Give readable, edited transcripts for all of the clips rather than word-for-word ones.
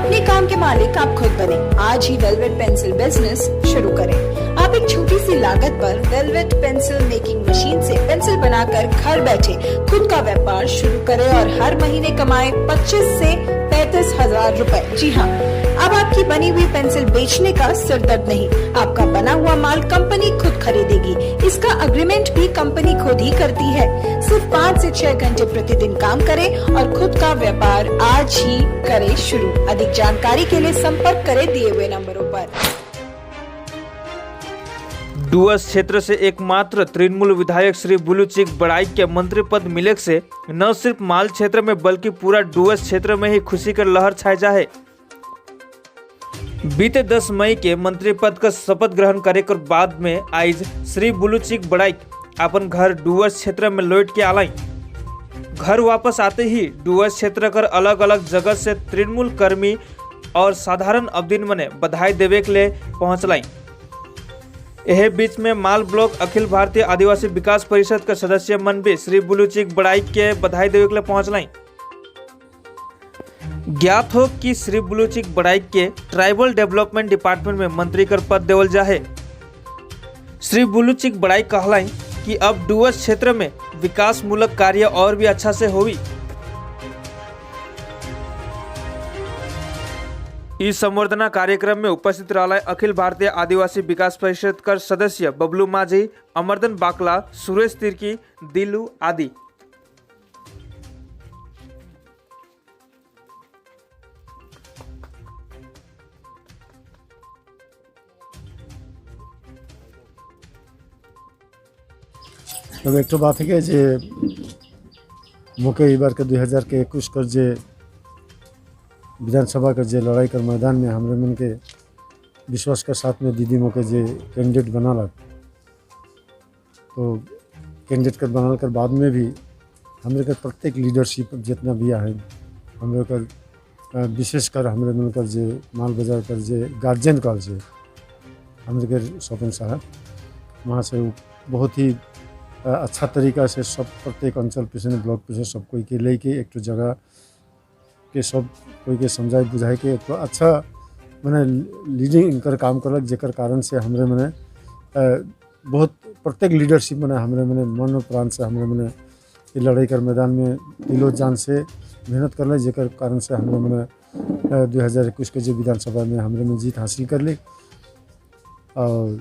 अपने काम के मालिक आप खुद बने। आज ही वेलवेट पेंसिल बिजनेस शुरू करें। आप एक छोटी सी लागत पर वेलवेट पेंसिल मेकिंग मशीन से पेंसिल बनाकर घर बैठे खुद का व्यापार शुरू करें और हर महीने कमाए 25 से 35 हजार रुपए। जी हाँ, अब आपकी बनी हुई पेंसिल बेचने का सिरदर्द नहीं। आपका बना हुआ माल कंपनी खुद खरीदेगी। इसका अग्रीमेंट भी कंपनी खुद ही करती है। सिर्फ 5 से 6 घंटे प्रतिदिन काम करें और खुद का व्यापार आज ही करें शुरू। अधिक जानकारी के लिए संपर्क करें दिए हुए नंबरों पर। डुवर्स क्षेत्र से एकमात्र तृणमूल विधायक श्री बुलूचिक बड़ाइक के मंत्री पद मिले से न सिर्फ माल क्षेत्र में बल्कि पूरा डुवर्स क्षेत्र में ही खुशी का लहर छाया जा है। बीते 10 मई के मंत्री पद का शपथ ग्रहण करे कर बाद में आज श्री बुलूचिक बड़ाइक अपन घर डुवर्स क्षेत्र में लौट के आलाई। घर वापस आते ही डुवर्स क्षेत्र कर अलग अलग जगह से तृणमूल कर्मी और साधारण अवदिन मने बधाई देवे के लिए पहुंचलाई। यह बीच में माल ब्लॉक अखिल भारतीय आदिवासी विकास परिषद का सदस्य मन भी श्री बुलूचिक बड़ाइक के बधाई देवे के लिए पहुंचलाई। ज्ञात हो कि श्री बुलूचिक बड़ाइक के ट्राइबल डेवलपमेंट डिपार्टमेंट में मंत्री कर पद देवल जा है। श्री बुलूचिक बड़ाइक कहलाई कि अब डुवर्स क्षेत्र में विकास मूलक कार्य और भी अच्छा से होगी। इस संवर्धना कार्यक्रम में उपस्थित रहा अखिल भारतीय आदिवासी विकास परिषद कर सदस्य बबलू माझी, अमरदन बाकला, सुरेश तिर्की, दिलू आदि। तब एक तो बात है कि जे मुके बार के 2021 कर जे विधानसभा का जे लड़ाई कर मैदान में हमरे मन के विश्वास के साथ में दीदी मोके जे कैंडिडेट बना लग, तो कैंडिडेट कर बनाल कर बाद में भी हमरे का प्रत्येक लीडरशिप जितना भी है हमरे का विशेषकर हमरे मन कर जे माल बाजार कर जे गार्जियन कॉल से हमरे के स्वपन साहब वहाँ से बहुत ही अच्छा तरीका से सब प्रत्येक अंचल पे ब्लॉक पे सब कोई के लेके एक तो जगह के सब कोई के समझाए बुझाए के एक तो अच्छा मैंने लीडिंग कर काम करलक, जेकर कारण से हमरे मैंने बहुत प्रत्येक लीडरशिप मैंने हमरे मैंने मन और प्राण से हमरे मैंने ये लड़ाई कर मैदान में दिलो जान से मेहनत कर ले, जेकर कारण से हमरे मैंने 2021 के जो विधानसभा में हमरे में जीत हासिल कर ली। और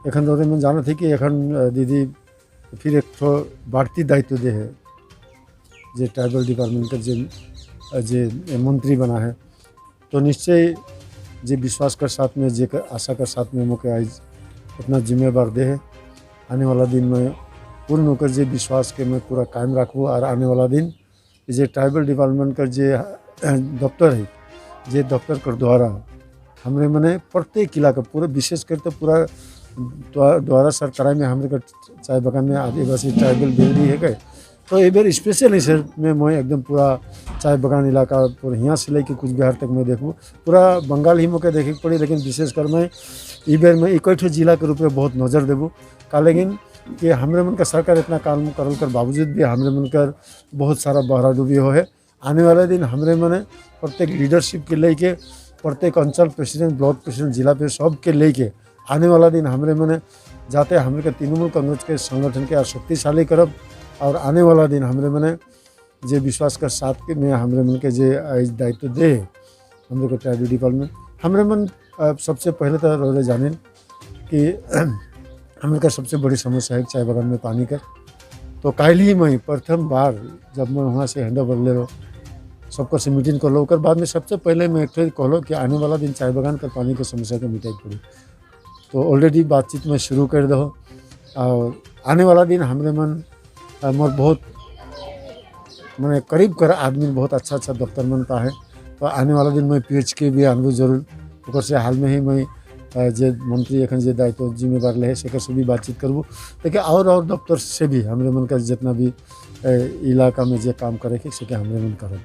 एखन दौरे में जाना थी कि एखन दीदी फिर एक तो बढ़ती दायित्व दे है जे ट्राइबल डिपार्टमेंट का जे मंत्री बना है, तो निश्चय जे विश्वास कर साथ में जे आशा कर साथ में मुके आज इतना जिम्मेवार दे है। आने वाला दिन में पूर्ण होकर जे विश्वास के मैं पूरा कायम रखूँ और आने वाला दिन जे ट्राइबल डिपार्टमेंट का जे दफ्तर है जे दफ्तर कर द्वारा हमरे मने प्रत्येक इलाका पूरा विशेष कर तो पूरा द्वारा सरकार में हमारे चाय बागान में आदिवासी ट्राइबल बिल भी है गए, तो ये बार स्पेशल सर में मैं एकदम पूरा चाय बागान इलाका पूरा यहाँ से लेके कुछ बिहार तक मैं देखूँ, पूरा बंगाल ही मौके देखे पड़ी, लेकिन विशेषकर मैं ई बार में इकट्ठे जिला के रूप में बहुत नज़र देवूँ का। लेकिन कि हमरे मन का सरकार इतना काम करल कर बावजूद भी हमरे मन कर बहुत सारा बहरा डूबी हो है। आने वाले दिन हमरे मने प्रत्येक लीडरशिप के लेके प्रत्येक अंचल प्रेसिडेंट, ब्लॉक प्रेसिडेंट, जिला पे सब के लेके आने वाला दिन हमरे मने जाते हमरे के तृणमूल कांग्रेस के संगठन के शक्तिशाली करब और आने वाला दिन हमरे मने जे विश्वास कर साथ के में हमरे मन के जे दायित्व दे हमरे को ट्राइबल डिपार्टमेंट हमरे मन सबसे पहले तो रोजे जाने कि हमरे का सबसे बड़ी समस्या है चाय बागान में पानी का। तो कल ही मैं प्रथम बार जब मैं वहाँ से हैंड ओवर ले लो सबको से मीटिंग कर लो कर बाद में सबसे पहले मैं एक कहलो कि आने वाला दिन चाय बागान का पानी की समस्या को मिटाई पड़ी, तो ऑलरेडी बातचीत में शुरू कर दो। और आने वाला दिन हमरे मन मोर बहुत मैंने करीब कर आदमी बहुत अच्छा अच्छा दफ्तर बनता है, तो आने वाला दिन मैं PH के भी आनबू जरूर ओकर से हाल में ही मैं जे मंत्री एखन जे दायित्व जिम्मेवार ले से भी बातचीत करबू, लेकिन और दफ्तर से भी हमरे मन का जितना भी इलाका में जे काम करे के हमरे मन करब।